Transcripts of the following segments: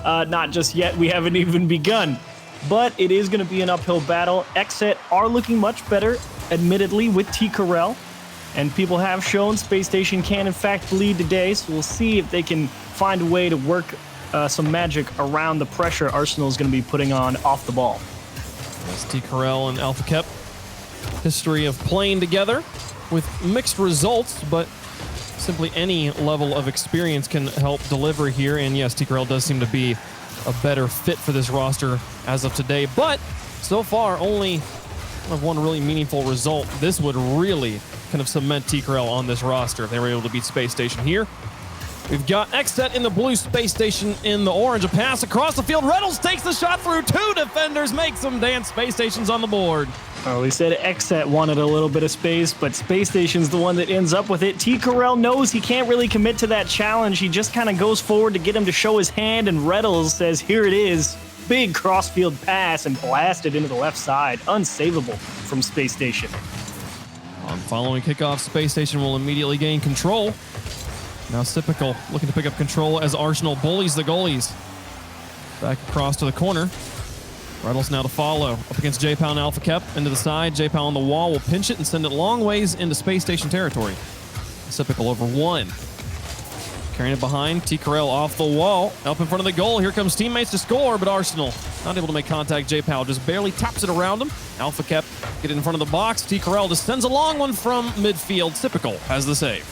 Not just yet. We haven't even begun. But it is going to be an uphill battle. XSET are looking much better, admittedly, with T. Carell. And people have shown Spacestation can, in fact, lead today. So we'll see if they can find a way to work some magic around the pressure Arsenal is going to be putting on off the ball. That's T. Carell and Alpha Kep. History of playing together with mixed results, but simply any level of experience can help deliver here. And yes, T. Carell does seem to be a better fit for this roster as of today, but so far only one really meaningful result. This would really kind of cement T. Carell on this roster if they were able to beat Space Station here. We've got XSET in the blue, Space Station in the orange. A pass across the field. Reynolds takes the shot through two defenders, makes them dance. Space Station's on the board. Oh, we said XSET wanted a little bit of space, but Space Station's the one that ends up with it. T. Carell knows he can't really commit to that challenge. He just kind of goes forward to get him to show his hand, and Reynolds says, here it is. Big crossfield pass and blasted into the left side. Unsavable from Space Station. On following kickoff, Space Station will immediately gain control. Now Typical looking to pick up control as Arsenal bullies the goalies. Back across to the corner. Reynolds now to follow. Up against J-Pow and Alpha Kep. Into the side. J-Pow on the wall will pinch it and send it long ways into Space Station territory. Typical over one. Carrying it behind. T. Carell off the wall. Up in front of the goal. Here comes teammates to score, but Arsenal not able to make contact. J-Pow just barely taps it around him. Alpha Kep get it in front of the box. T. Carell just sends a long one from midfield. Typical has the save.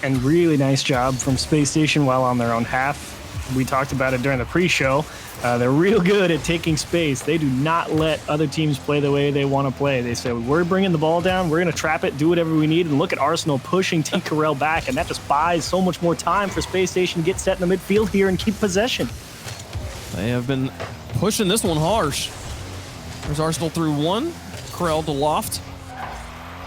And really nice job from Space Station while on their own half. We talked about it during the pre-show. They're real good at taking space. They do not let other teams play the way they want to play. They say, we're bringing the ball down, we're going to trap it, do whatever we need, and look at Arsenal pushing T. Carell back, and that just buys so much more time for Space Station to get set in the midfield here and keep possession. They have been pushing this one harsh. There's Arsenal through one. Carell to loft.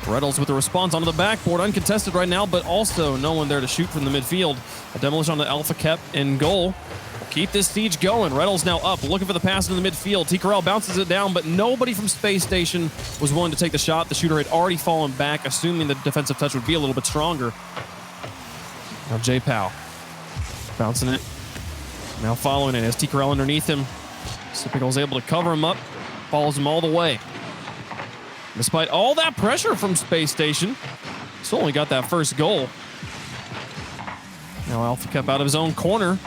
Reynolds with the response onto the backboard, uncontested right now, but also no one there to shoot from the midfield. A demolition on the Alpha Kep in goal. Keep this siege going. Reynolds now up, looking for the pass into the midfield. T. Carell bounces it down, but nobody from Space Station was willing to take the shot. The shooter had already fallen back, assuming the defensive touch would be a little bit stronger. Now J-Pow bouncing it. Now following it as T. Carell underneath him. Typical's able to cover him up, follows him all the way. Despite all that pressure from Space Station, still only got that first goal. Now Alpha Kep out of his own corner.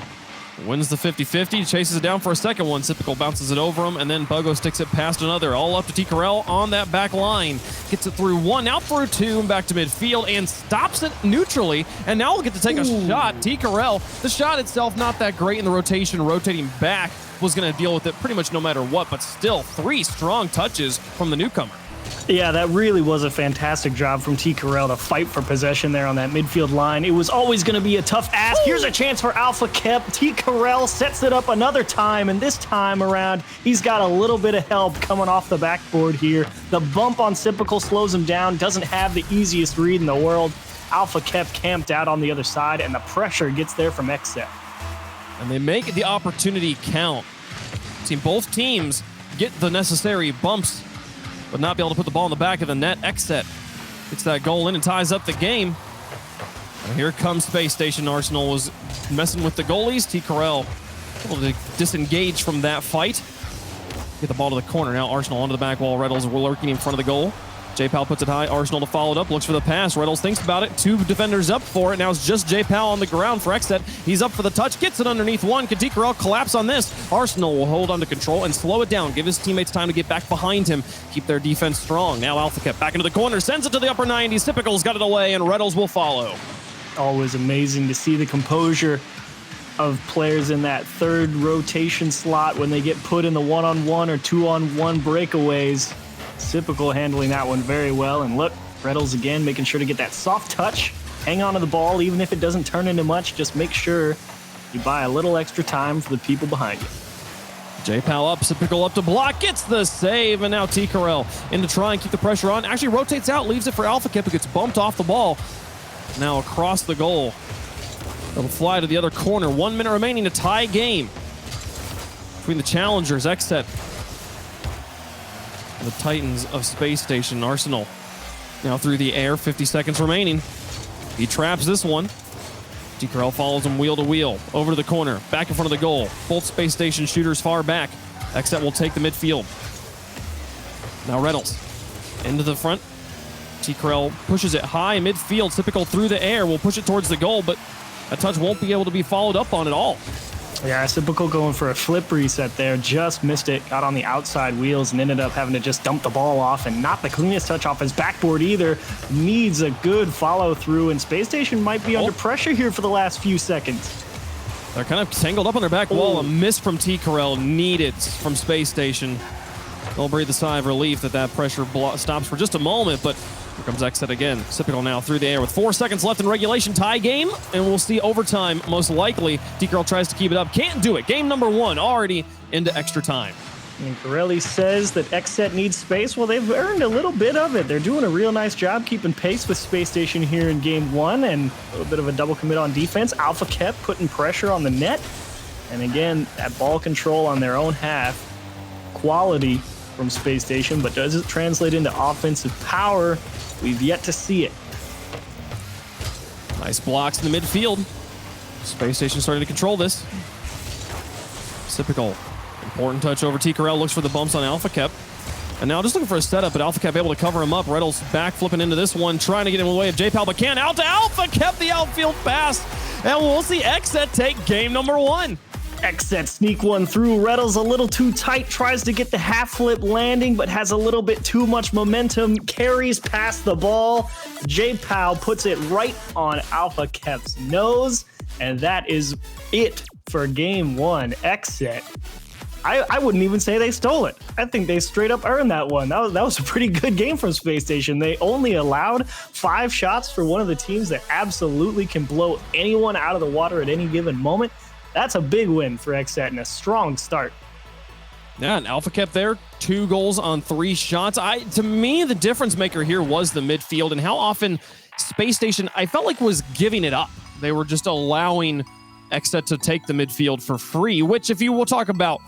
Wins the 50-50, chases it down for a second one. Typical bounces it over him, and then Bogo sticks it past another. All up to T. Carell on that back line. Gets it through one, out through two, and back to midfield, and stops it neutrally. And now we'll get to take a shot. T. Carell, the shot itself not that great in the rotation. Rotating back was going to deal with it pretty much no matter what, but still 3 strong touches from the newcomer. Yeah, that really was a fantastic job from T. Carell to fight for possession there on that midfield line. It was always going to be a tough ask. Here's a chance for Alpha Kep. T. Carell sets it up another time, and this time around, he's got a little bit of help coming off the backboard here. The bump on Typical slows him down, doesn't have the easiest read in the world. Alpha Kep camped out on the other side, and the pressure gets there from XSET. And they make the opportunity count. See, both teams get the necessary bumps, but not be able to put the ball in the back of the net. XSET gets that goal in and ties up the game. And here comes Space Station. Arsenal was messing with the goalies. T. Carell able to disengage from that fight. Get the ball to the corner. Now Arsenal onto the back wall. Reynolds lurking in front of the goal. J-Pow puts it high. Arsenal to follow it up. Looks for the pass. Reynolds thinks about it. 2 defenders up for it. Now it's just J-Pow on the ground for XSET. He's up for the touch. Gets it underneath one. Can T. Carell collapse on this? Arsenal will hold on to control and slow it down. Give his teammates time to get back behind him. Keep their defense strong. Now Alpha Kep back into the corner. Sends it to the upper 90s. Typical's got it away, and Reynolds will follow. Always amazing to see the composure of players in that third rotation slot when they get put in the 1-on-1 or 2-on-1 breakaways. Typical handling that one very well. And look, Reynolds again making sure to get that soft touch. Hang on to the ball, even if it doesn't turn into much. Just make sure you buy a little extra time for the people behind you. J-Pow up, Typical up to block, gets the save, and now T. Carell in to try and keep the pressure on. Actually rotates out, leaves it for Alpha Kep, who gets bumped off the ball. Now across the goal. It'll fly to the other corner. 1 minute remaining to tie game between the challengers, XSET, the Titans of Space Station. Arsenal now through the air, 50 seconds remaining. He traps this one. T-Corral follows him wheel to wheel, over to the corner, back in front of the goal. Both Space Station shooters far back. XSET will take the midfield. Now Reynolds into the front. T-Corral pushes it high midfield. Typical through the air will push it towards the goal, but that touch won't be able to be followed up on at all. Yeah, Typical going for a flip reset there. Just missed it. Got on the outside wheels and ended up having to just dump the ball off, and not the cleanest touch off his backboard either. Needs a good follow through, and Space Station might be under pressure here for the last few seconds. They're kind of tangled up on their back wall. A miss from T-Corral needed from Space Station. They'll breathe a sigh of relief that pressure stops for just a moment, but here comes XSET again. Typical now through the air with 4 seconds left in regulation. Tie game, and we'll see overtime most likely. T-Corral tries to keep it up. Can't do it. Game number 1 already into extra time. And Corelli says that XSET needs space. Well, they've earned a little bit of it. They're doing a real nice job keeping pace with Space Station here in game 1, and a little bit of a double commit on defense. Alpha kept putting pressure on the net. And again, that ball control on their own half. Quality from Space Station, but does it translate into offensive power? We've yet to see it. Nice blocks in the midfield. Space Station starting to control this. Typical. Important touch over T-Corral. Looks for the bumps on Alpha Kep. And now just looking for a setup, but Alpha Kep able to cover him up. Reynolds back flipping into this one, trying to get in the way of J-Pal, but can't. Out to Alpha Kep, the outfield pass. And we'll see XSET take game number 1. XSET sneak one through. Reynolds a little too tight, tries to get the half flip landing, but has a little bit too much momentum, carries past the ball. J-Pow puts it right on Alpha Kep's nose, and that is it for game 1. XSET, I wouldn't even say they stole it. I think they straight up earned that one. That was a pretty good game from Space Station. They only allowed 5 shots for one of the teams that absolutely can blow anyone out of the water at any given moment. That's a big win for XSET and a strong start. Yeah, and Alpha Kep there, 2 goals on 3 shots. To me, the difference maker here was the midfield and how often Space Station, I felt like, was giving it up. They were just allowing XSET to take the midfield for free, which if you will talk about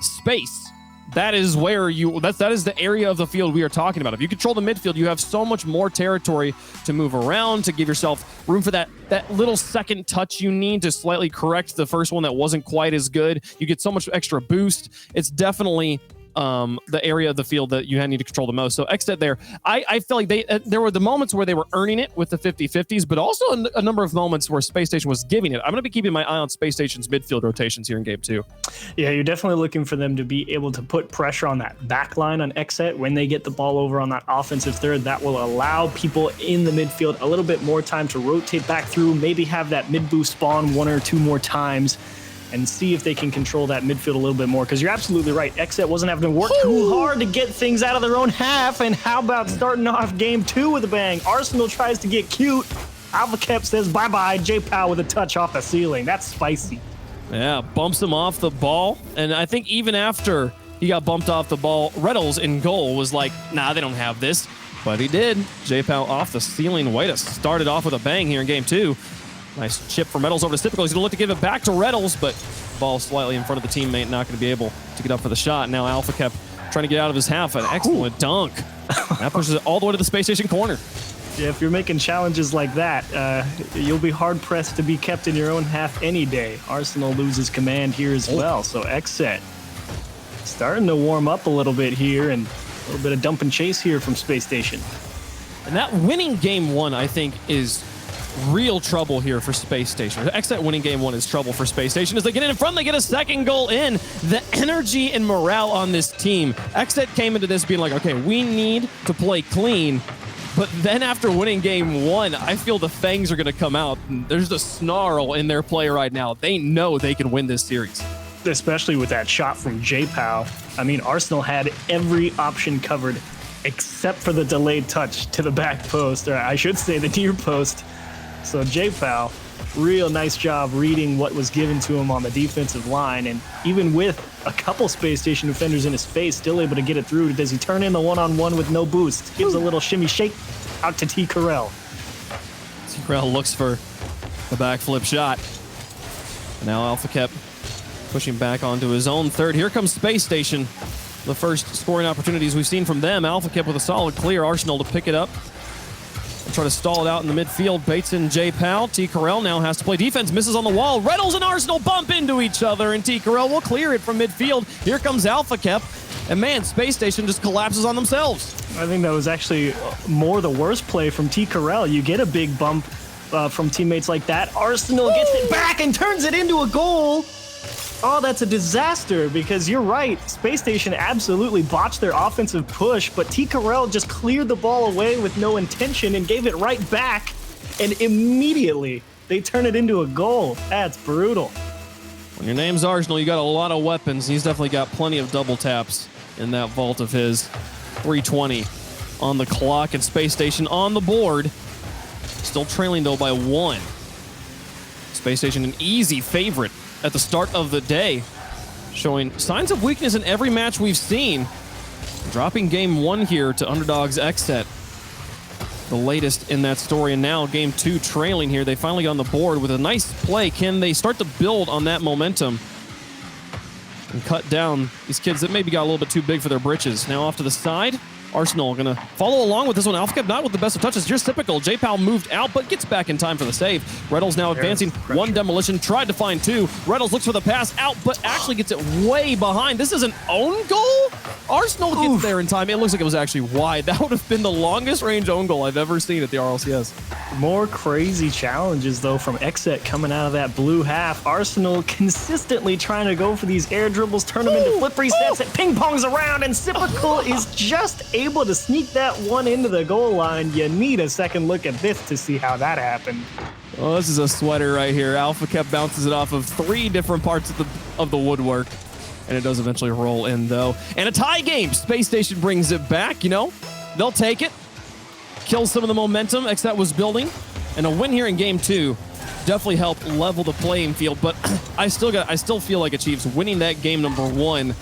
space, that is where that is the area of the field we are talking about. If you control the midfield, you have so much more territory to move around, to give yourself room for that little second touch you need to slightly correct the first one that wasn't quite as good. You get so much extra boost. It's definitely the area of the field that you need to control the most. So XSET there, I feel like there were the moments where they were earning it with the 50-50s, but also a number of moments where Space Station was giving it. I'm going to be keeping my eye on Space Station's midfield rotations here in game 2. Yeah, you're definitely looking for them to be able to put pressure on that back line on XSET when they get the ball over on that offensive third. That will allow people in the midfield a little bit more time to rotate back through, maybe have that mid boost spawn 1 or 2 more times, and see if they can control that midfield a little bit more. Because you're absolutely right. XSET wasn't having to work too hard to get things out of their own half. And how about starting off game 2 with a bang? Arsenal tries to get cute. Alpha Kep says bye-bye. J-Pow with a touch off the ceiling. That's spicy. Yeah, bumps him off the ball. And I think even after he got bumped off the ball, Reynolds in goal was like, nah, they don't have this. But he did. J-Pow off the ceiling. Way to start it off with a bang here in game 2. Nice chip from Reynolds over to Typical. He's going to look to give it back to Reynolds, but ball slightly in front of the teammate, not going to be able to get up for the shot. Now Alpha Kep trying to get out of his half. An excellent dunk. That pushes it all the way to the Space Station corner. Yeah, if you're making challenges like that, you'll be hard-pressed to be kept in your own half any day. Arsenal loses command here as well, so XSET starting to warm up a little bit here, and a little bit of dump and chase here from Space Station. And that winning game 1, I think, is real trouble here for Space Station. XSET winning game 1 is trouble for Space Station. As they get in front, they get a second goal in. The energy and morale on this team. XSET came into this being like, okay, we need to play clean. But then after winning game 1, I feel the fangs are going to come out. There's the snarl in their play right now. They know they can win this series. Especially with that shot from J-Pow. I mean, Arsenal had every option covered except for the delayed touch to the back post, or I should say the near post. So J-Pow, real nice job reading what was given to him on the defensive line, and even with a couple Space Station defenders in his face, still able to get it through. Does he turn in the one-on-one with no boost? Gives a little shimmy shake out to T-Corral. T-Corral looks for the backflip shot. And now Alpha Kep pushing back onto his own third. Here comes Space Station. The first scoring opportunities we've seen from them. Alpha Kep with a solid clear. Arsenal to pick it up. try to stall it out in the midfield. Bates and J Pal. T. Corell now has to play defense. Misses on the wall. Reynolds and Arsenal bump into each other, and T. Corell will clear it from midfield. Here comes Alpha Kep. And man, Space Station just collapses on themselves. I think that was actually more the worst play from T. Corell. You get a big bump from teammates like that. Arsenal gets it back and turns it into a goal. Oh, that's a disaster, because you're right. Space Station absolutely botched their offensive push, but T. Corell just cleared the ball away with no intention and gave it right back, and immediately they turn it into a goal. That's brutal. When your name's Arsenal, you got a lot of weapons. He's definitely got plenty of double taps in that vault of his. 3:20 on the clock, and Space Station on the board. Still trailing, though, by 1. Space Station, an easy favorite at the start of the day, showing signs of weakness in every match we've seen. Dropping game 1 here to underdogs XSET, the latest in that story, and now game 2 trailing here. They finally got on the board with a nice play. Can they start to build on that momentum and cut down these kids that maybe got a little bit too big for their britches? Now off to the side. Arsenal going to follow along with this one. Alpha Kep not with the best of touches. Just typical. J-Pal moved out, but gets back in time for the save. Reynolds now advancing. 1 demolition. Tried to find 2. Reynolds looks for the pass out, but actually gets it way behind. This is an own goal? Arsenal gets there in time. It looks like it was actually wide. That would have been the longest range own goal I've ever seen at the RLCS. More crazy challenges, though, from XSET coming out of that blue half. Arsenal consistently trying to go for these air dribbles, turn them into flip resets. It ping-pongs around, and Sipical is just able to sneak that one into the goal line. You need a second look at this to see how that happened. Oh, this is a sweater right here. Alpha Kep bounces it off of 3 different parts of the woodwork, and it does eventually roll in, though. And a tie game. Space Station brings it back. You know, they'll take it. Kill some of the momentum XSET was building, and a win here in game 2 definitely helped level the playing field. But I still feel like Chiefs winning that game number 1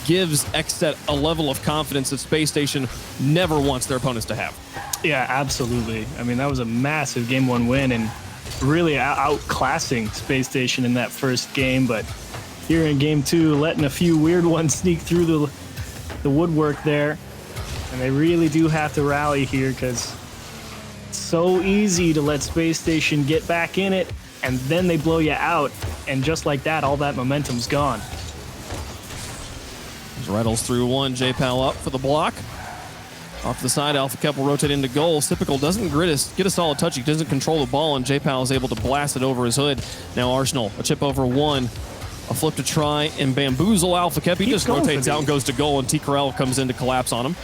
gives XSET a level of confidence that Space Station never wants their opponents to have. Yeah, absolutely. I mean, that was a massive game 1 win, and really outclassing Space Station in that first game. But here in game 2, letting a few weird ones sneak through the woodwork there. And they really do have to rally here, because it's so easy to let Space Station get back in it, and then they blow you out. And just like that, all that momentum's gone. Reynolds through 1. J-Pal up for the block. Off the side, Alpha Kep will rotate into goal. Sipical doesn't get a solid touch. He doesn't control the ball, and J-Pal is able to blast it over his hood. Now Arsenal, a chip over 1. A flip to try and bamboozle Alpha Kep. He just rotates out and goes to goal, and T. Corell comes in to collapse on him.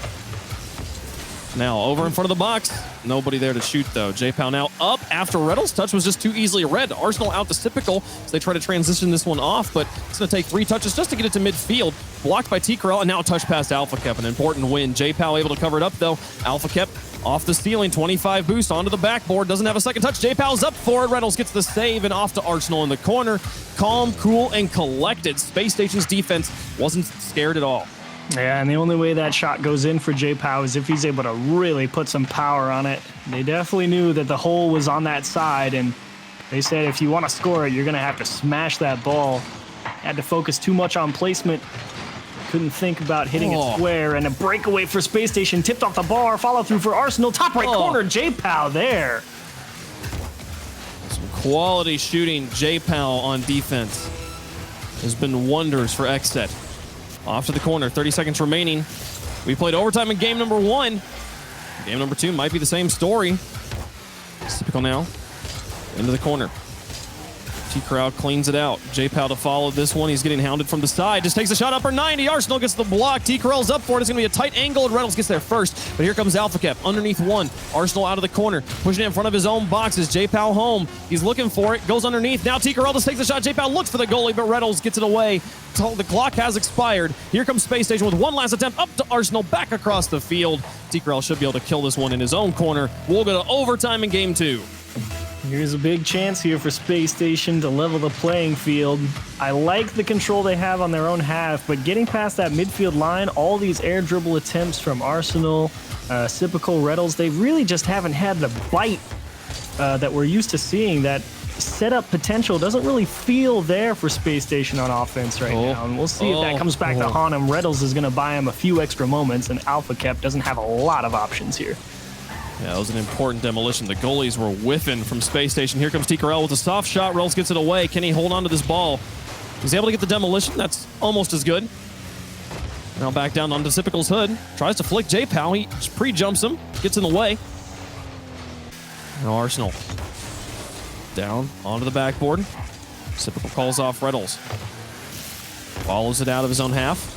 Now over in front of the box. Nobody there to shoot, though. J-Pal now up after Reynolds' touch was just too easily read. Arsenal out to Sipical as they try to transition this one off, but it's going to take 3 touches just to get it to midfield. Blocked by T. Corell, and now a touch past Alpha Kep. An important win. J-Pal able to cover it up, though. Alpha Kep off the ceiling. 25 boost onto the backboard. Doesn't have a second touch. J-Pal's up for it. Reynolds gets the save, and off to Arsenal in the corner. Calm, cool, and collected. Space Station's defense wasn't scared at all. Yeah, and the only way that shot goes in for J-Pow is if he's able to really put some power on it. They definitely knew that the hole was on that side, and they said if you want to score it, you're going to have to smash that ball. Had to focus too much on placement. Couldn't think about hitting it square, and a breakaway for Space Station. Tipped off the bar, follow through for Arsenal. Top right corner, J-Pow there. Some quality shooting. J-Pow on defense has been wonders for XSET. Off to the corner, 30 seconds remaining. We played overtime in game number 1. Game number 2 might be the same story. Typical now. Into the corner. T-Crowd cleans it out. J-Pal to follow this one. He's getting hounded from the side. Just takes a shot upper 90. Arsenal gets the block. T-Corell's up for it. It's going to be a tight angle, and Reynolds gets there first. But here comes Alpha Kep underneath 1. Arsenal out of the corner. Pushing it in front of his own boxes. J-Pal home. He's looking for it. Goes underneath. Now T-Corell just takes the shot. J-Pal looks for the goalie, but Reynolds gets it away. The clock has expired. Here comes Space Station with one last attempt. Up to Arsenal. Back across the field. T-Corell should be able to kill this one in his own corner. We'll go to overtime in game 2. Here's a big chance here for Space Station to level the playing field. I like the control they have on their own half, but getting past that midfield line, all these air dribble attempts from Arsenal, Sipical, Reynolds, they really just haven't had the bite that we're used to seeing. That setup potential doesn't really feel there for Space Station on offense right now. And we'll see if that comes back to haunt him. Reynolds is going to buy him a few extra moments, and Alpha Kep doesn't have a lot of options here. Yeah, that was an important demolition. The goalies were whiffing from Spacestation. Here comes T-Corral with a soft shot. Rels gets it away. Can he hold on to this ball? He's able to get the demolition. That's almost as good. Now back down onto Sipical's hood. Tries to flick J-Pow. He pre-jumps him. Gets in the way. Now Arsenal. Down onto the backboard. Sipical calls off Reddles. Follows it out of his own half.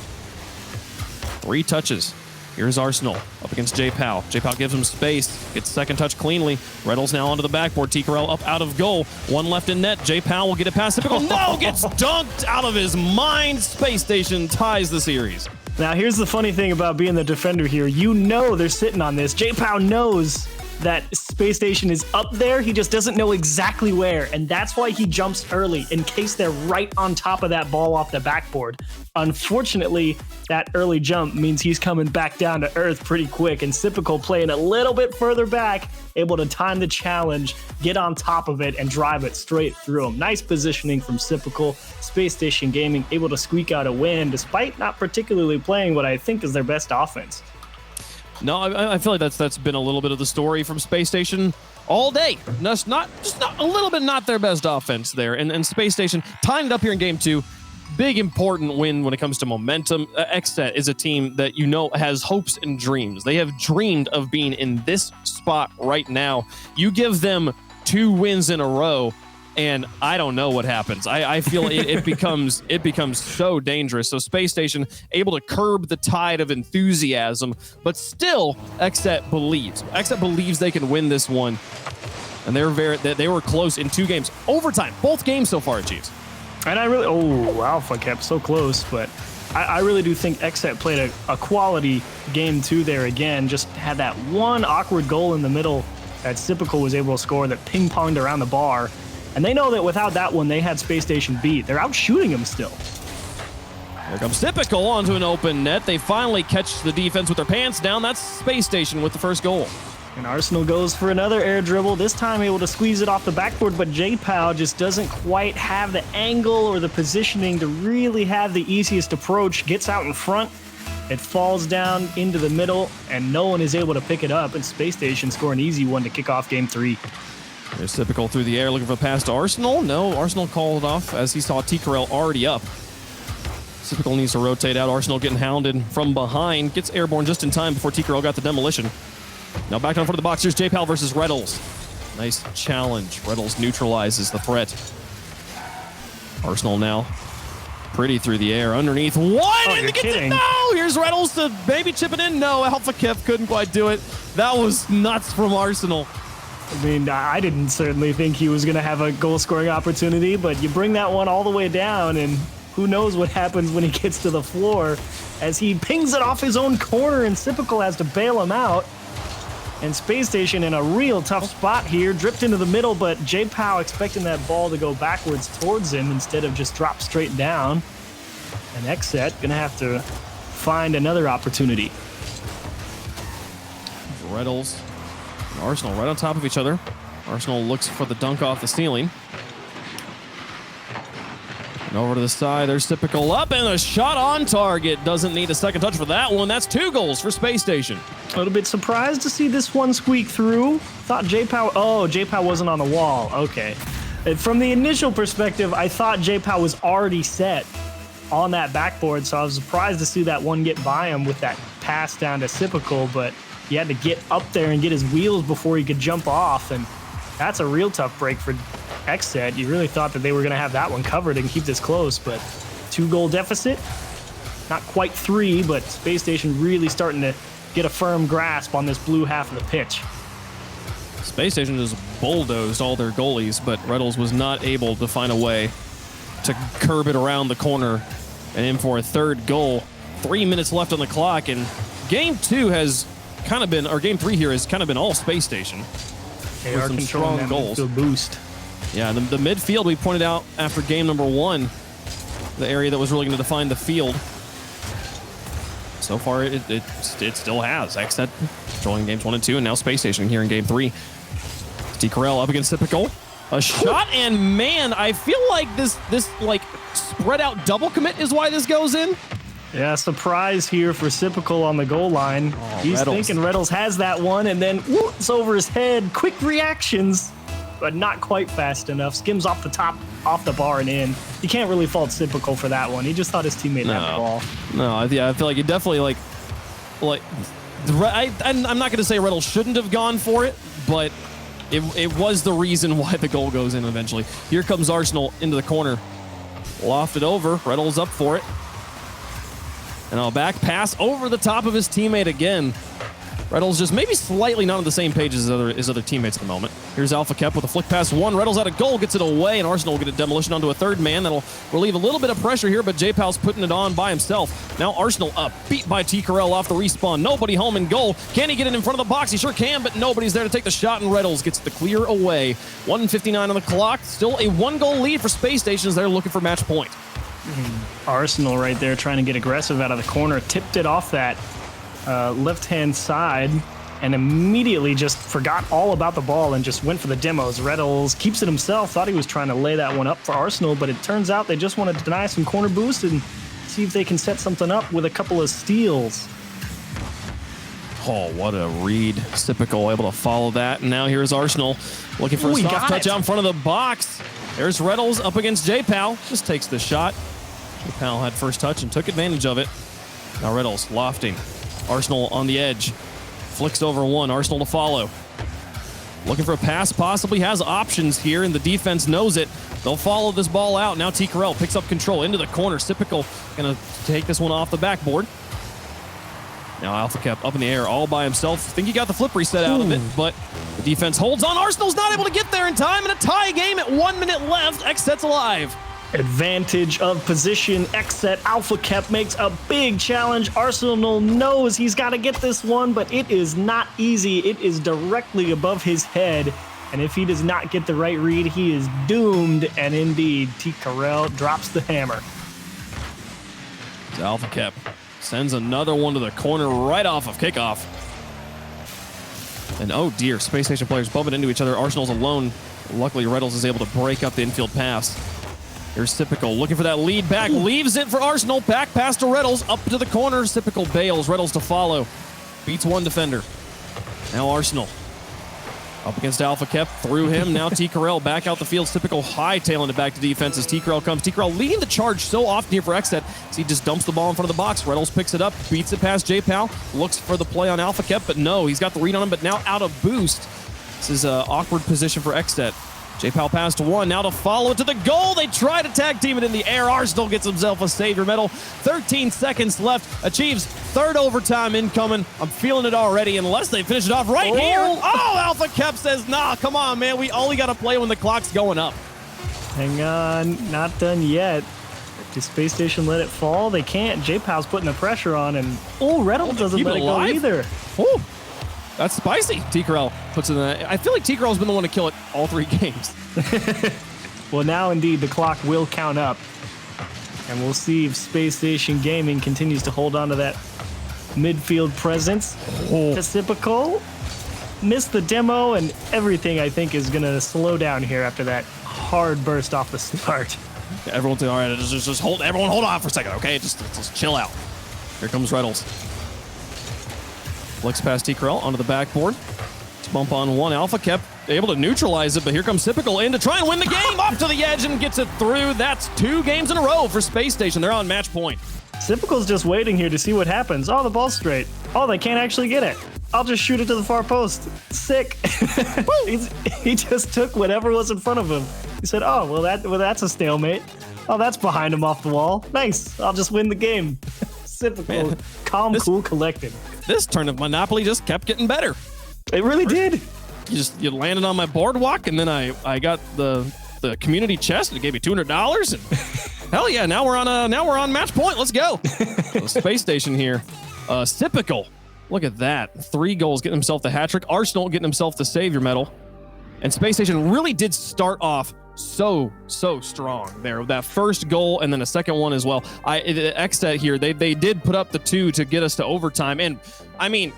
3 touches. Here's Arsenal up against J-Pow. J-Pow gives him space. Gets second touch cleanly. Reddles now onto the backboard. T-Corral up out of goal. 1 left in net. J-Pow will get it past Sipical. No! Gets dunked out of his mind. Space Station ties the series. Now, here's the funny thing about being the defender here. You know they're sitting on this. J-Pow knows that Space Station is up there. He just doesn't know exactly where, and that's why he jumps early in case they're right on top of that ball off the backboard. Unfortunately, that early jump means he's coming back down to earth pretty quick, and Sipical playing a little bit further back, able to time the challenge, get on top of it, and drive it straight through him. Nice positioning from Sipical. Space Station Gaming able to squeak out a win despite not particularly playing what I think is their best offense. No, I feel like that's been a little bit of the story from Space Station all day. Just not a little bit not their best offense there. And Space Station timed up here in game 2. Big important win when it comes to momentum. XSET is a team that you know has hopes and dreams. They have dreamed of being in this spot right now. You give them 2 wins in a row, and I don't know what happens. I feel it becomes so dangerous. So Space Station able to curb the tide of enthusiasm, but still XSET believes. XSET believes they can win this one, and they were close in 2 games, overtime, both games so far, Chiefs. And Alpha kept so close, but I really do think XSET played a quality game 2 there again. Just had that one awkward goal in the middle that Sipical was able to score that ping-ponged around the bar. And they know that without that one, they had Space Station beat. They're out shooting him still. Here comes Sipical onto an open net. They finally catch the defense with their pants down. That's Space Station with the first goal. And Arsenal goes for another air dribble, this time able to squeeze it off the backboard, but J-Pow just doesn't quite have the angle or the positioning to really have the easiest approach. Gets out in front, it falls down into the middle, and no one is able to pick it up, and Space Station score an easy one to kick off game 3. There's Sipical through the air looking for a pass to Arsenal. No, Arsenal called off as he saw T-Corral already up. Sipical needs to rotate out. Arsenal getting hounded from behind. Gets airborne just in time before T-Corral got the demolition. Now back down front of the box. Here's J-Pow versus Reddles. Nice challenge. Reddles neutralizes the threat. Arsenal now pretty through the air. Underneath. One! You're kidding. No! Here's Reddles to maybe chip it in. No, Alpha Kip couldn't quite do it. That was nuts from Arsenal. I mean, I didn't certainly think he was going to have a goal-scoring opportunity, but you bring that one all the way down, and who knows what happens when he gets to the floor as he pings it off his own corner, and Sipical has to bail him out. And Space Station in a real tough spot here, dripped into the middle, but J-Pow expecting that ball to go backwards towards him instead of just drop straight down. And XSET going to have to find another opportunity. Reddles and Arsenal right on top of each other. Arsenal looks for the dunk off the ceiling. And over to the side, there's Sipical up, and a shot on target. Doesn't need a second touch for that one. That's 2 goals for Space Station. A little bit surprised to see this one squeak through. Thought J-Pow, J-Pow wasn't on the wall. Okay. From the initial perspective, I thought J-Pow was already set on that backboard, so I was surprised to see that one get by him with that pass down to Sipical, but he had to get up there and get his wheels before he could jump off, and that's a real tough break for XSET. You really thought that they were going to have that one covered and keep this close, but 2-goal deficit. Not quite 3, but Space Station really starting to get a firm grasp on this blue half of the pitch. Space Station just bulldozed all their goalies, but Reddles was not able to find a way to curb it around the corner and in for a 3rd goal. 3 minutes left on the clock, and game 2 has kind of been, or game 3 here has kind of been all Space Station. They with are some controlling strong goals. To boost. Yeah, the midfield we pointed out after game number 1, the area that was really going to define the field. So far, it still has. XSET controlling games 1 and 2, and now Space Station here in game 3. T-Corral up against Sipical. A shot, and man, I feel like this like spread out double commit is why this goes in. Yeah, surprise here for Sipical on the goal line. He's Reddles. thinking Reddles has that one, and then it's over his head. Quick reactions, but not quite fast enough. Skims off the top, off the bar and in. You can't really fault Sipical for that one. He just thought his teammate had the ball. No, I feel like he definitely I'm not going to say Reddles shouldn't have gone for it, but it was the reason why the goal goes in eventually. Here comes Arsenal into the corner. Lofted over. Reddles up for it. And a back pass over the top of his teammate again. Reddles just maybe slightly not on the same page as his other teammates at the moment. Here's Alpha Kep with a flick pass one. Reddles out of goal, gets it away, and Arsenal will get a demolition onto a third man. That'll relieve a little bit of pressure here, but J-Pal's putting it on by himself. Now Arsenal up, beat by T-Corell off the respawn. Nobody home in goal. Can he get it in front of the box? He sure can, but nobody's there to take the shot, and Reddles gets the clear away. 1:59 on the clock. Still a one-goal lead for Space Station as they're looking for match point. Arsenal right there trying to get aggressive out of the corner. Tipped it off that left-hand side and immediately just forgot all about the ball and just went for the demos. Reddles keeps it himself. Thought he was trying to lay that one up for Arsenal, but it turns out they just want to deny some corner boost and see if they can set something up with a couple of steals. Oh, what a read. Sipical able to follow that. And now here's Arsenal looking for a soft touch out in front of the box. There's Reddles up against J-Pal. Just takes the shot. J-Pal had first touch and took advantage of it. Now Reddles lofting. Arsenal on the edge. Flicks over one. Arsenal to follow. Looking for a pass. Possibly has options here, and the defense knows it. They'll follow this ball out. Now T-Corell picks up control into the corner. Sipical going to take this one off the backboard. Now Alpha Kep up in the air all by himself. Think he got the flip reset out of it, but the defense holds on. Arsenal's not able to get there in time, and a tie game at 1 minute left. XSET's alive. Advantage of position. XSET. Alpha Kep makes a big challenge. Arsenal knows he's got to get this one, but it is not easy. It is directly above his head, and if he does not get the right read, he is doomed. And indeed, T-Corell drops the hammer. Alpha Kep sends another one to the corner right off of kickoff. And oh dear, Space Station players bumping into each other. Arsenal's alone. Luckily, Reddles is able to break up the infield pass. Here's Sipical looking for that lead back. Leaves it for Arsenal. Back pass to Reddles. Up to the corner. Sipical bails. Reddles to follow. Beats one defender. Now Arsenal up against Alpha Kep. Through him. Now T-Corell back out the field. Sipical hightailing it back to defense as T-Corell comes. T-Corell leading the charge so often here for XSET as he just dumps the ball in front of the box. Reddles picks it up. Beats it past J-Pal. Looks for the play on Alpha Kep, but no. He's got the read on him, but now out of boost. This is an awkward position for XSET. J-Pal pass to one, now to follow it to the goal. They try to tag team it in the air. Arsenal gets himself a savior medal. 13 seconds left, achieves third overtime incoming. I'm feeling it already unless they finish it off right here. Oh, Alpha Kep says, nah, come on, man. We only got to play when the clock's going up. Hang on, not done yet. Does Space Station let it fall? They can't. J-Pal's putting the pressure on, and Reddles doesn't let it go either. Ooh. That's spicy. T-Corell puts it in that. I feel like T-Corell's been the one to kill it all three games. Well, now indeed the clock will count up. And we'll see if Space Station Gaming continues to hold on to that midfield presence. Typical. Missed the demo, and everything I think is going to slow down here after that hard burst off the start. Yeah, everyone's all right. Just hold. Everyone, hold on for a second, okay? Just chill out. Here comes Reddles. Flicks past T-Corell onto the backboard. Let's bump on one. Alpha Kep able to neutralize it, but here comes Sipical in to try and win the game. Off to the edge and gets it through. That's 2 games in a row for Space Station. They're on match point. Sipical's just waiting here to see what happens. Oh, the ball's straight. Oh, they can't actually get it. I'll just shoot it to the far post. Sick. He just took whatever was in front of him. He said, oh, well, that's a stalemate. Oh, that's behind him off the wall. Nice. I'll just win the game. Sipical, calm, cool, collected. This turn of Monopoly just kept getting better. It really did. You landed on my boardwalk, and then I got the community chest, and it gave me $200. And hell yeah! Now we're on match point. Let's go. Space Station here. Sipical. Look at that. 3 goals, getting himself the hat trick. Arsenal getting himself the savior medal. And Space Station really did start off so strong there. That first goal and then a second one as well. XSET here, they did put up the 2 to get us to overtime. And I mean,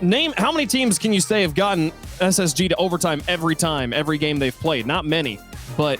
name how many teams can you say have gotten SSG to overtime every game they've played? Not many, but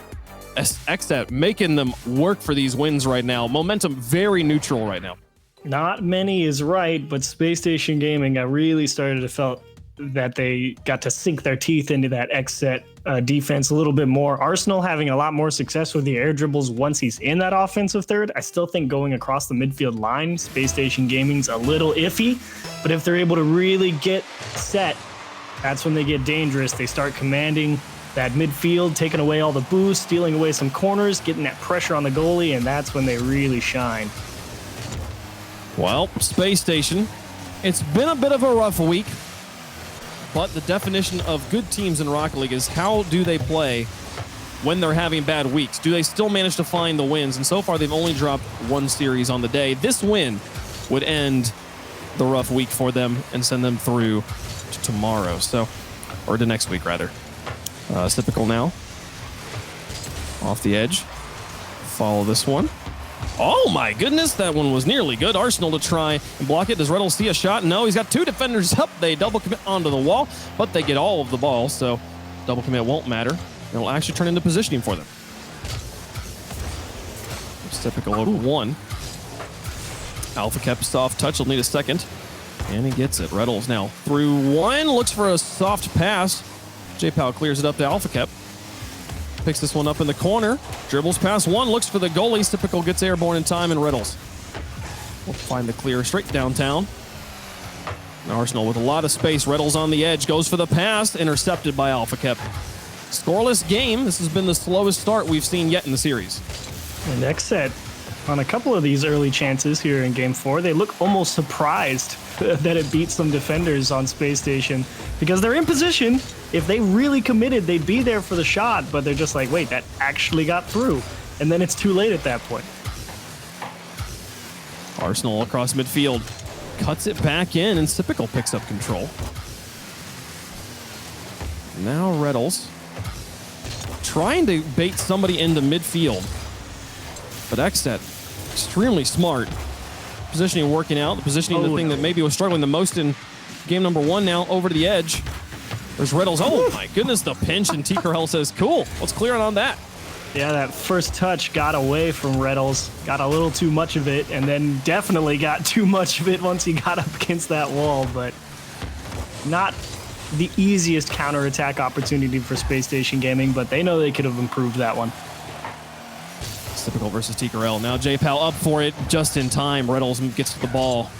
XSET making them work for these wins right now. Momentum very neutral right now. Not many is right, but Spacestation Gaming, I really started to felt that they got to sink their teeth into that XSET defense a little bit more. Arsenal having a lot more success with the air dribbles once he's in that offensive third. I still think going across the midfield line, Spacestation Gaming's a little iffy, but if they're able to really get set, that's when they get dangerous. They start commanding that midfield, taking away all the boost, stealing away some corners, getting that pressure on the goalie, and that's when they really shine. Well, Space Station, it's been a bit of a rough week, but the definition of good teams in Rocket League is how do they play when they're having bad weeks? Do they still manage to find the wins? And so far, they've only dropped one series on the day. This win would end the rough week for them and send them through to tomorrow, or to next week, rather. Typical now. Off the edge. Follow this one. Oh my goodness, that one was nearly good. Arsenal to try and block it. Does Reynolds see a shot? No, he's got two defenders up. They double commit onto the wall, but they get all of the ball, so double commit won't matter. It'll actually turn into positioning for them. It's typical over one. Alpha kept soft touch. He'll need a second. And he gets it. Reynolds now through one. Looks for a soft pass. J-Pow clears it up to Alpha Kep. Picks this one up in the corner. Dribbles past one. Looks for the goalie. Typical gets airborne in time, and Riddles will find the clear straight downtown. And Arsenal with a lot of space. Riddles on the edge. Goes for the pass. Intercepted by Alpha Kep. Scoreless game. This has been the slowest start we've seen yet in the series. And XSET, on a couple of these early chances here in Game 4, they look almost surprised that it beat some defenders on Space Station because they're in position. If they really committed, they'd be there for the shot, but they're just like, wait, that actually got through. And then it's too late at that point. Arsenal across midfield. Cuts it back in, and Typical picks up control. Now Reynolds trying to bait somebody into midfield. But XSET, extremely smart. Positioning working out. The positioning, the thing that maybe was struggling the most in game number one now, over to the edge. There's Reynolds. Oh my goodness, the pinch, and T. Correll says, cool, let's clear it on that. Yeah, that first touch got away from Reynolds. Got a little too much of it, and then definitely got too much of it once he got up against that wall, but not the easiest counterattack opportunity for Space Station Gaming, but they know they could have improved that one. Typical versus T. Correll. Now J-Pal up for it just in time. Reynolds gets to the ball.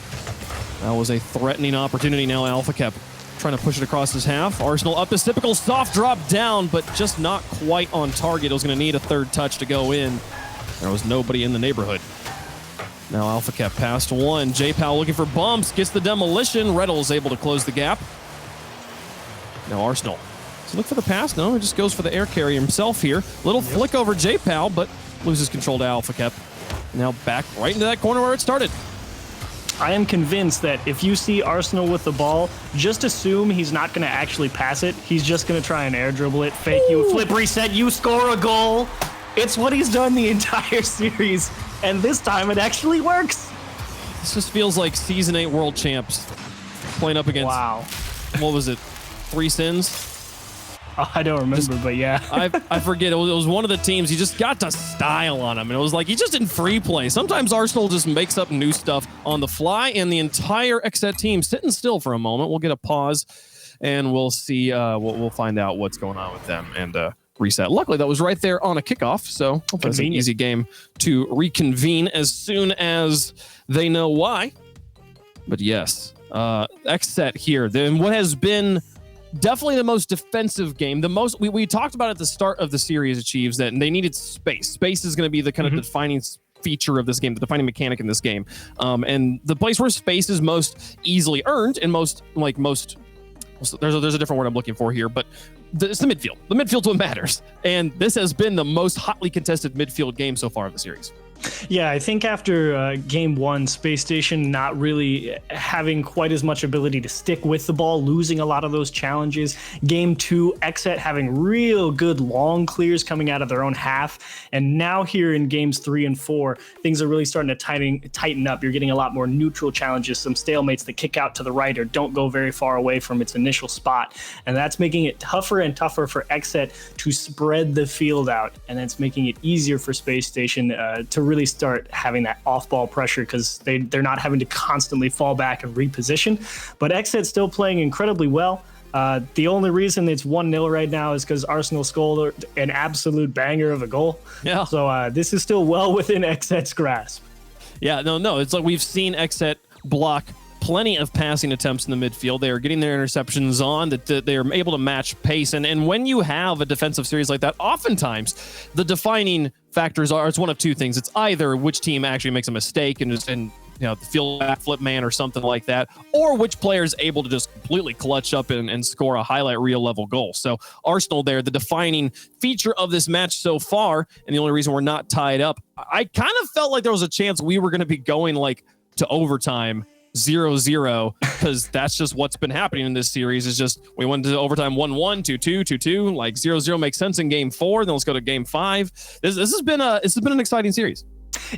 That was a threatening opportunity. Now Alpha Kep trying to push it across his half. Arsenal up as Typical. Soft drop down, but just not quite on target. It was going to need a third touch to go in. There was nobody in the neighborhood. Now Alpha Kep past one. J-Pal looking for bumps. Gets the demolition. Reynolds able to close the gap. Now Arsenal. Does he look for the pass? No, he just goes for the air carry himself here. Little flick over J-Pal, but loses control to Alpha Kep. Now back right into that corner where it started. I am convinced that if you see Arsenal with the ball, just assume he's not going to actually pass it. He's just going to try and air dribble it, fake you, flip reset, you score a goal. It's what he's done the entire series, and this time it actually works. This just feels like Season 8 world champs playing up against, wow, what was it, 3 Sins? Oh, I don't remember, but yeah. I forget. It was one of the teams. He just got to style on him, and it was like he just in free play. Sometimes Arsenal just makes up new stuff on the fly, and the entire XSET team sitting still for a moment. We'll get a pause, and we'll see. We'll find out what's going on with them and reset. Luckily, that was right there on a kickoff, so that's an easy game to reconvene as soon as they know why. But yes, XSET here. Then what has been definitely the most defensive game. The most we talked about at the start of the series achieves that, and they needed space. Space is going to be the kind of defining feature of this game, the defining mechanic in this game. And the place where space is most easily earned and most there's a different word I'm looking for here, but it's the midfield. The midfield's what matters. And this has been the most hotly contested midfield game so far of the series. Yeah, I think after game one, Space Station not really having quite as much ability to stick with the ball, losing a lot of those challenges. Game two, XSET having real good long clears coming out of their own half. And now here in games 3 and 4, things are really starting to tighten up. You're getting a lot more neutral challenges, some stalemates that kick out to the right or don't go very far away from its initial spot. And that's making it tougher and tougher for XSET to spread the field out. And that's making it easier for Space Station to really start having that off-ball pressure because they're not having to constantly fall back and reposition. But XSET still playing incredibly well. The only reason it's 1-0 right now is because Arsenal scored an absolute banger of a goal. Yeah. So this is still well within XSET's grasp. Yeah, no. It's like we've seen XSET block plenty of passing attempts in the midfield. They are getting their interceptions on, that they are able to match pace. And when you have a defensive series like that, oftentimes the defining factors it's one of two things. It's either which team actually makes a mistake and the field backflip man or something like that, or which player is able to just completely clutch up and score a highlight reel level goal. So Arsenal there, the defining feature of this match so far, and the only reason we're not tied up. I kind of felt like there was a chance we were going to be going like to overtime 0-0, because that's just what's been happening in this series. Is just we went to overtime 1-1, 2-2, 2-2. Like 0-0 makes sense in game 4. Then let's go to game 5. This has been an exciting series.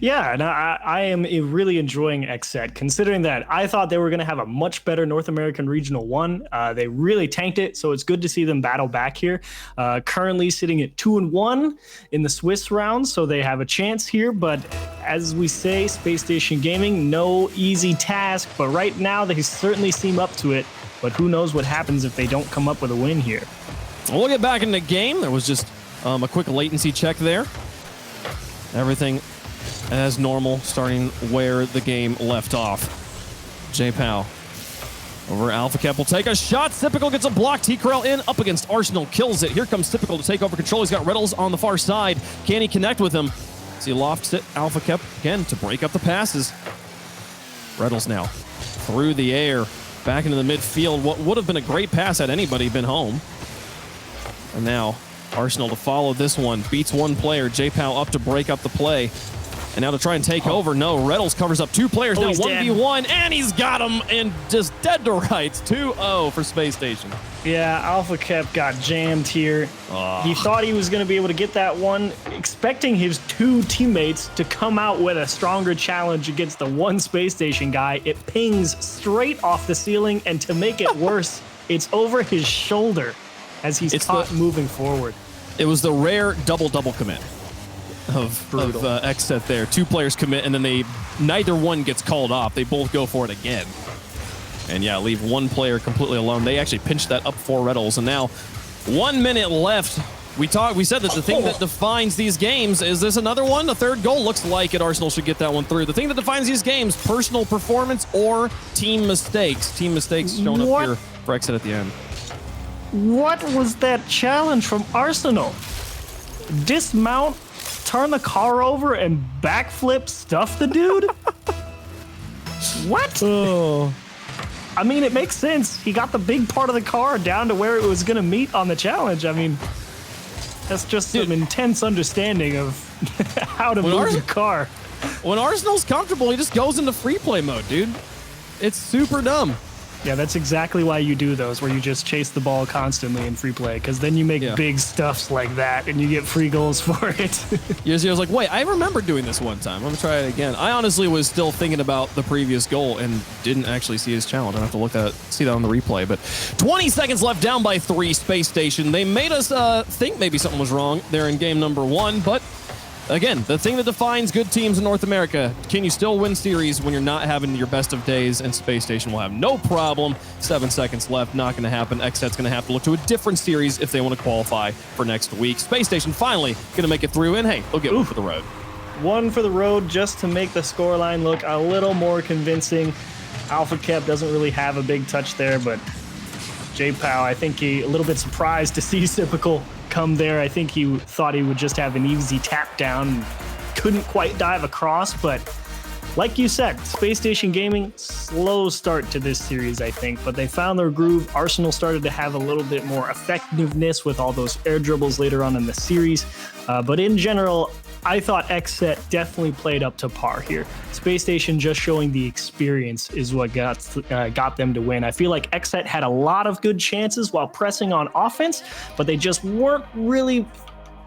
Yeah, and I am really enjoying XSET, considering that I thought they were going to have a much better North American Regional 1. They really tanked it, so it's good to see them battle back here. Currently sitting at 2-1 in the Swiss round, so they have a chance here. But as we say, Spacestation Gaming, no easy task. But right now, they certainly seem up to it. But who knows what happens if they don't come up with a win here. We'll get back in the game. There was just a quick latency check there. Everything as normal, starting where the game left off. J-Pow over Alpha Cap will take a shot. Typical gets a block. T-Corral in, up against Arsenal, kills it. Here comes Typical to take over control. He's got Reynolds on the far side. Can he connect with him? As he lofts it, Alpha Cap again to break up the passes. Reynolds now through the air, back into the midfield. What would have been a great pass had anybody been home. And now Arsenal to follow this one. Beats one player. J-Pow up to break up the play. And now to try and take over. No, Reynolds covers up two players. Now 1v1, and he's got him, and just dead to rights. 2-0 for Space Station. Yeah, Alpha Cap got jammed here. He thought he was going to be able to get that one, expecting his two teammates to come out with a stronger challenge against the one Space Station guy. It pings straight off the ceiling, and to make it worse, it's over his shoulder as he's caught moving forward. It was the rare double-double commit of XSET there. Two players commit, and then neither one gets called off. They both go for it again. And yeah, leave one player completely alone. They actually pinched that up for Reynolds. And now 1 minute left. We said that the thing that defines these games, is this another one? A third goal? Looks like it. Arsenal should get that one through. The thing that defines these games, personal performance or team mistakes. Team mistakes shown up here for XSET at the end. What was that challenge from Arsenal? Dismount, turn the car over, and backflip stuff the dude? What? Oh. I mean, it makes sense. He got the big part of the car down to where it was going to meet on the challenge. I mean, that's just some intense understanding of how to move the car. When Arsenal's comfortable, he just goes into free play mode, dude. It's super dumb. Yeah, that's exactly why you do those, where you just chase the ball constantly in free play, because then you make big stuffs like that, and you get free goals for it. I was like, wait, I remember doing this one time. I'm going to try it again. I honestly was still thinking about the previous goal and didn't actually see his challenge. I have to see that on the replay. But 20 seconds left, down by 3, Space Station. They made us think maybe something was wrong there in game number 1, but again, the thing that defines good teams in North America, can you still win series when you're not having your best of days? And Space Station will have no problem. 7 seconds left, not going to happen. XSET's going to have to look to a different series if they want to qualify for next week. Space Station finally going to make it through, and hey, they'll get one for the road. One for the road just to make the scoreline look a little more convincing. Alpha Cap doesn't really have a big touch there, but J-Pow, I think he a little bit surprised to see Typical come there. I think he thought he would just have an easy tap down, couldn't quite dive across, but like you said, Space Station Gaming, slow start to this series, I think, but they found their groove. Arsenal started to have a little bit more effectiveness with all those air dribbles later on in the series, but in general, I thought XSET definitely played up to par here. Space Station just showing the experience is what got them to win. I feel like XSET had a lot of good chances while pressing on offense, but they just weren't really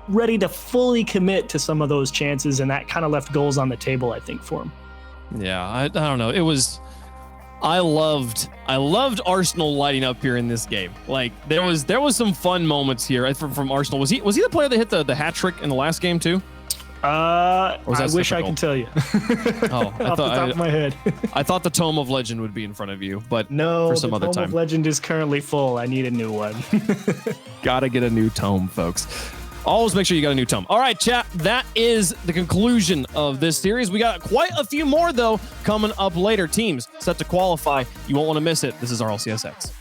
ready to fully commit to some of those chances, and that kind of left goals on the table, I think, for them. Yeah, I don't know. I loved Arsenal lighting up here in this game. Like there was some fun moments here from Arsenal. Was he the player that hit the hat trick in the last game too? I wish I difficult? could tell you. Oh, Off the top of my head. I thought the Tome of Legend would be in front of you, but No, for some the other Tome time. of Legend is currently full. I need a new one. Gotta get a new tome, folks. Always make sure you got a new tome. All right, chat, that is the conclusion of this series. We got quite a few more, though, coming up later. Teams set to qualify. You won't want to miss it. This is RLCSX.